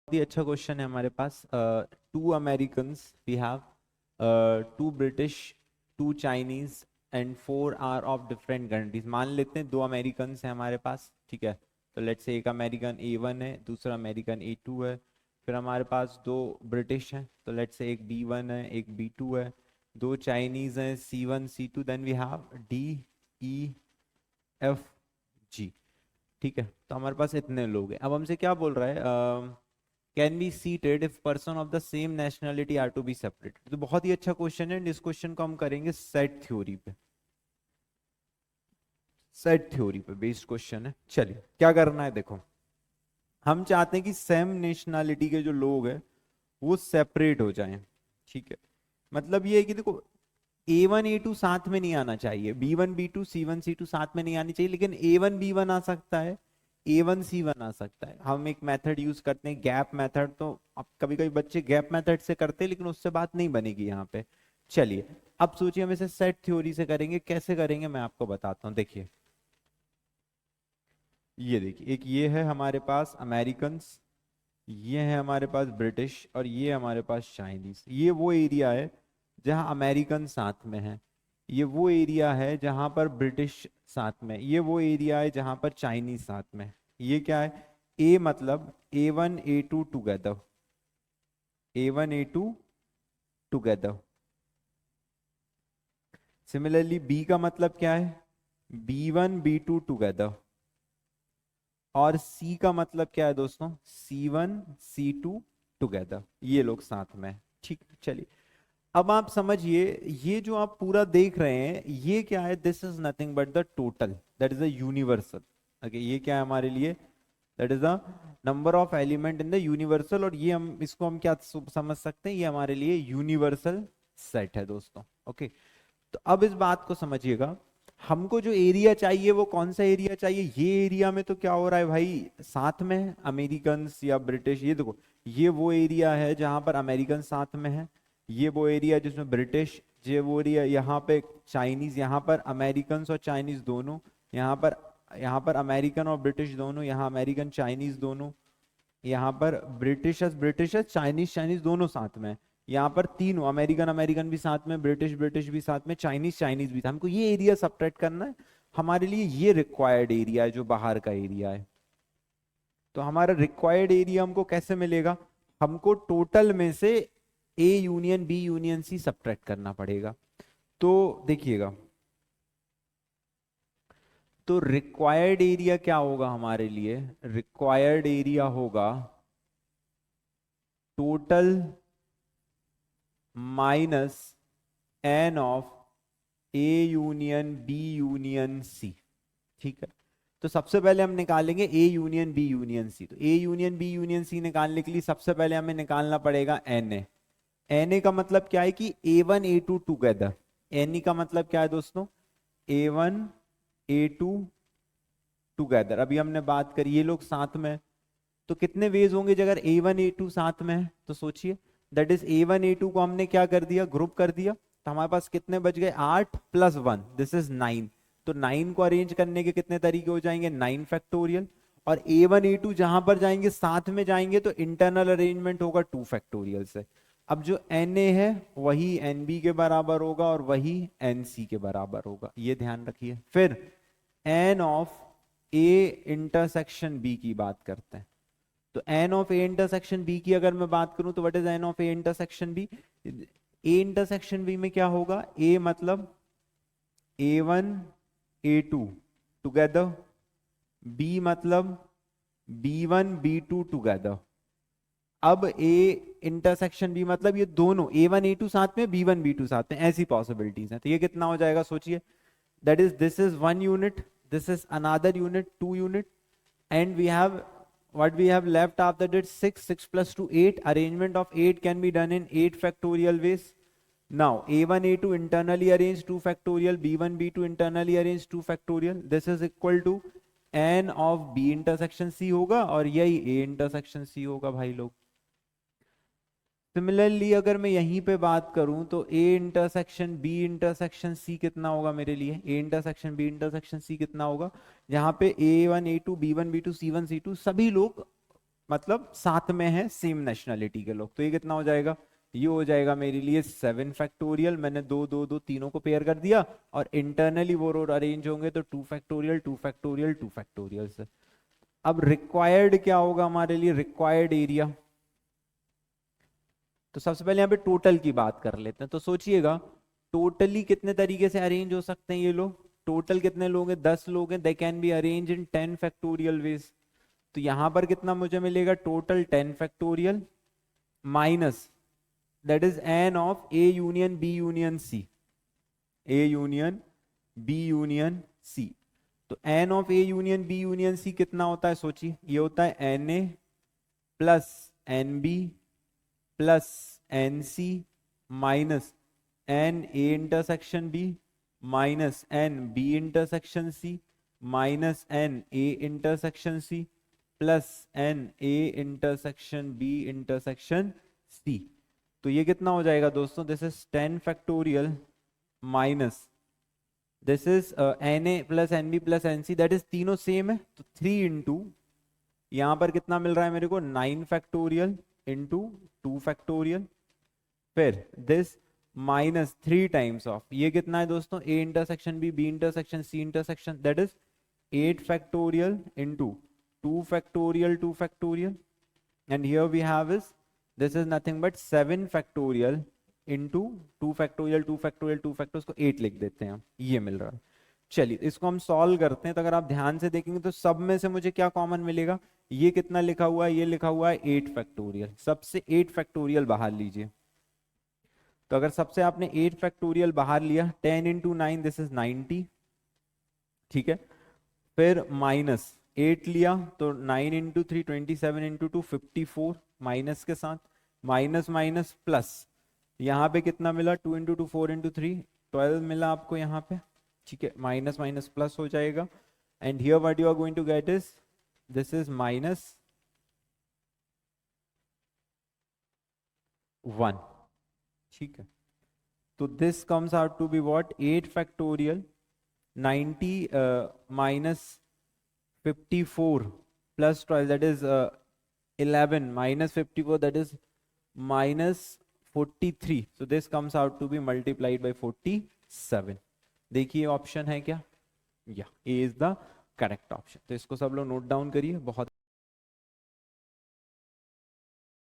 ही अच्छा क्वेश्चन है हमारे पास। Two Americans we have, two British, two Chinese and four are of different countries. मान लेते हैं दो अमेरिकन्स हैं हमारे पास, ठीक है। तो लेट्स से एक अमेरिकन A1 है, दूसरा अमेरिकन A2 है। फिर हमारे पास दो ब्रिटिश हैं, तो लेट्स से एक B1 है, एक B2 है। दो चाइनीज हैं, C1 C2, then we have DEFG। ठीक है, तो हमारे पास इतने लोग हैं। अब हमसे क्या बोल रहा है, can be seated if person of the same nationality are to be separated. तो बहुत ही अच्छा क्वेश्चन है। इस क्वेश्चन को हम करेंगे सेट थ्योरी पे। सेट थ्योरी पे बेस्ड क्वेश्चन है। चलिए क्या करना है, देखो हम चाहते हैं कि सेम नेशनलिटी के जो लोग हैं वो सेपरेट हो जाएं। ठीक है, मतलब ये है कि देखो A1 A2 साथ में नहीं आना चाहिए, B1 B2 C1 C2 साथ में नहीं आनी चाहिए, लेकिन A1 B1 आ सकता है, A1 C1 आ सकता है। हम एक मेथड यूज करते हैं गैप मेथड। तो अब कभी कभी बच्चे गैप मेथड से करते हैं, लेकिन उससे बात नहीं बनेगी यहाँ पे। चलिए अब सोचिए हम इसे सेट थ्योरी से करेंगे। कैसे करेंगे मैं आपको बताता हूँ। देखिए ये देखिए, एक ये है हमारे पास अमेरिकन, ये है हमारे पास ब्रिटिश, और ये हमारे पास चाइनीज। ये वो एरिया है जहां अमेरिकन साथ में है, ये वो एरिया है जहां पर ब्रिटिश साथ में, ये वो एरिया है जहां पर चाइनीज साथ में है। ये क्या है, ए मतलब A1 A2 together, A1 A2 together. Similarly B का मतलब क्या है, B1 B2 टुगेदर। और सी का मतलब क्या है दोस्तों, C1 C2 टुगेदर। ये लोग साथ में हैं। ठीक है, चलिए अब आप समझिए, ये जो आप पूरा देख रहे हैं ये क्या है, this is nothing but the total, that is the universal. Okay, ये क्या है हमारे लिए, that is the number of element in the universal. और ये हम इसको हम क्या समझ सकते हैं, ये हमारे लिए यूनिवर्सल सेट है दोस्तों। ओके, तो अब इस बात को समझिएगा, हमको जो एरिया चाहिए वो कौन सा एरिया चाहिए। ये एरिया में तो क्या हो रहा है भाई, साथ में अमेरिकन या ब्रिटिश। ये देखो, ये वो एरिया है जहां पर अमेरिकन साथ में है, ये वो एरिया जिसमें ब्रिटिश, ये वो एरिया, यहाँ पे चाइनीज, यहाँ पर अमेरिकन और चाइनीज दोनों, यहाँ पर अमेरिकन और ब्रिटिश दोनों, यहाँ अमेरिकन चाइनीज दोनों, यहाँ पर ब्रिटिश ब्रिटिश चाइनीज चाइनीज दोनों साथ में। यहाँ पर तीनों, अमेरिकन अमेरिकन भी साथ में, ब्रिटिश ब्रिटिश भी साथ में, चाइनीज चाइनीज भी था। हमको ये एरिया सबट्रैक्ट करना है। हमारे लिए ये रिक्वायर्ड एरिया है जो बाहर का एरिया है। तो हमारा रिक्वायर्ड एरिया हमको कैसे मिलेगा, हमको टोटल में से A union B union C subtract करना पड़ेगा। तो देखिएगा, तो रिक्वायर्ड एरिया क्या होगा हमारे लिए, रिक्वायर्ड एरिया होगा total minus N of A union B union C। ठीक है, तो सबसे पहले हम निकालेंगे A union B union C। तो A union B union C निकालने के लिए सबसे पहले हमें निकालना पड़ेगा Na। Na का मतलब क्या है कि A1 A2 टुगेदर। Ne का मतलब क्या है दोस्तों, A1 A2 टुगेदर। अभी हमने बात करी ये लोग साथ में, तो कितने वेज होंगे अगर A1 A2 साथ में है, तो सोचिए, दैट इज A1 A2 को हमने क्या कर दिया, ग्रुप कर दिया। तो हमारे पास कितने बच गए, 8 + 1, दिस इज 9। तो 9 को अरेंज करने के कितने तरीके हो जाएंगे, 9 फैक्टोरियल। और A1 A2 जहां पर जाएंगे साथ में जाएंगे, तो इंटरनल अरेंजमेंट होगा 2 फैक्टोरियल से। अब जो Na है वही Nb के बराबर होगा और वही Nc के बराबर होगा, ये ध्यान रखिए। फिर N of A intersection B की बात करते हैं। तो N of A intersection B की अगर मैं बात करूं, तो what is N of A intersection B। A intersection B में क्या होगा, A मतलब A1 A2 टुगेदर, B मतलब B1 B2 टुगेदर। अब A इंटरसेक्शन B मतलब ये दोनों A1 A2 साथ में, B1 B2 साथ में, ऐसी पॉसिबिलिटीज हैं। तो ये कितना हो जाएगा सोचिए, that is this is 1 unit, this is another unit 2 unit, and we have what we have left after that 6, 6 plus 2 8, arrangement of 8 can be done in 8 factorial ways. Now A1 A2 internally arranged 2 factorial, B1 B2 internally arranged 2 factorial, this is equal to N of B intersection C होगा, और यही A intersection C होगा भाई लोग। Similarly अगर मैं यहीं पे बात करूं, तो A intersection B intersection C कितना होगा मेरे लिए, A intersection B intersection C कितना होगा, जहां पे A1 A2 B1 B2 C1 C2 सभी लोग मतलब साथ में है सेम नेशनलिटी के लोग। तो ये कितना हो जाएगा, ये हो जाएगा मेरे लिए 7 फैक्टोरियल, मैंने दो दो दो तीनों को पेयर कर दिया, और इंटरनली वो रो अरेंज होंगे तो 2 फैक्टोरियल 2 फैक्टोरियल 2 फैक्टोरियल से। अब रिक्वायर्ड क्या होगा हमारे लिए, रिक्वायर्ड एरिया। तो सबसे पहले यहाँ पे टोटल की बात कर लेते हैं। तो सोचिएगा टोटली कितने तरीके से अरेंज हो सकते हैं ये लोग, टोटल कितने लोग हैं, 10 लोग हैं, they can be arrange in 10 factorial ways. तो यहां पर कितना मुझे मिलेगा, total 10 factorial minus that is n of A union B union C, A union B union C. तो n of A union B union C कितना होता है, सोचिए ये होता है n A plus N B plus N C minus n A intersection B minus n B intersection C minus n A intersection C plus N A intersection B intersection C. तो ये कितना हो जाएगा दोस्तों, this is 10 factorial minus this is N A plus N B plus N C, that is तीनों same है तो 3 into यहां पर कितना मिल रहा है मेरे को 9 फैक्टोरियल इंटू 2 फैक्टोरियल, फिर दिस माइनस 3 टाइम्स ऑफ ये कितना है दोस्तों, A intersection B B intersection C intersection, that is 8 factorial into 2 factorial 2 factorial, and here we have is this is nothing but 7 factorial into 2 factorial 2 factorial 2 factorial, इसको 8 लिख देते हैं, ये मिल रहा है। चलिए इसको हम सॉल्व करते हैं। तो अगर आप ध्यान से देखेंगे तो सब में से मुझे क्या कॉमन मिलेगा, ये कितना लिखा हुआ है, ये लिखा हुआ है 8 फैक्टोरियल, सबसे 8 फैक्टोरियल बाहर लीजिए। तो अगर सबसे आपने 8 फैक्टोरियल बाहर लिया 10 इंटू 9 दिस इज 90, ठीक है, फिर माइनस 8 लिया तो 9 इंटू 3 27 इंटू 2 54 माइनस के साथ माइनस माइनस प्लस, यहाँ पे कितना मिला 2 इंटू 2 4 इंटू 3 12 मिला आपको यहाँ पे, ठीक है, माइनस माइनस प्लस हो जाएगा। And here what you are going to get is this is minus 1, ठीक है। तो this comes out to be what 8 factorial 90 माइनस 54 plus 12 that is 11 minus 54 that is minus 43, so this comes out to be multiplied by 47। देखिए option है क्या, या ए is the correct option. तो इसको सब लोग नोट डाउन करिए, बहुत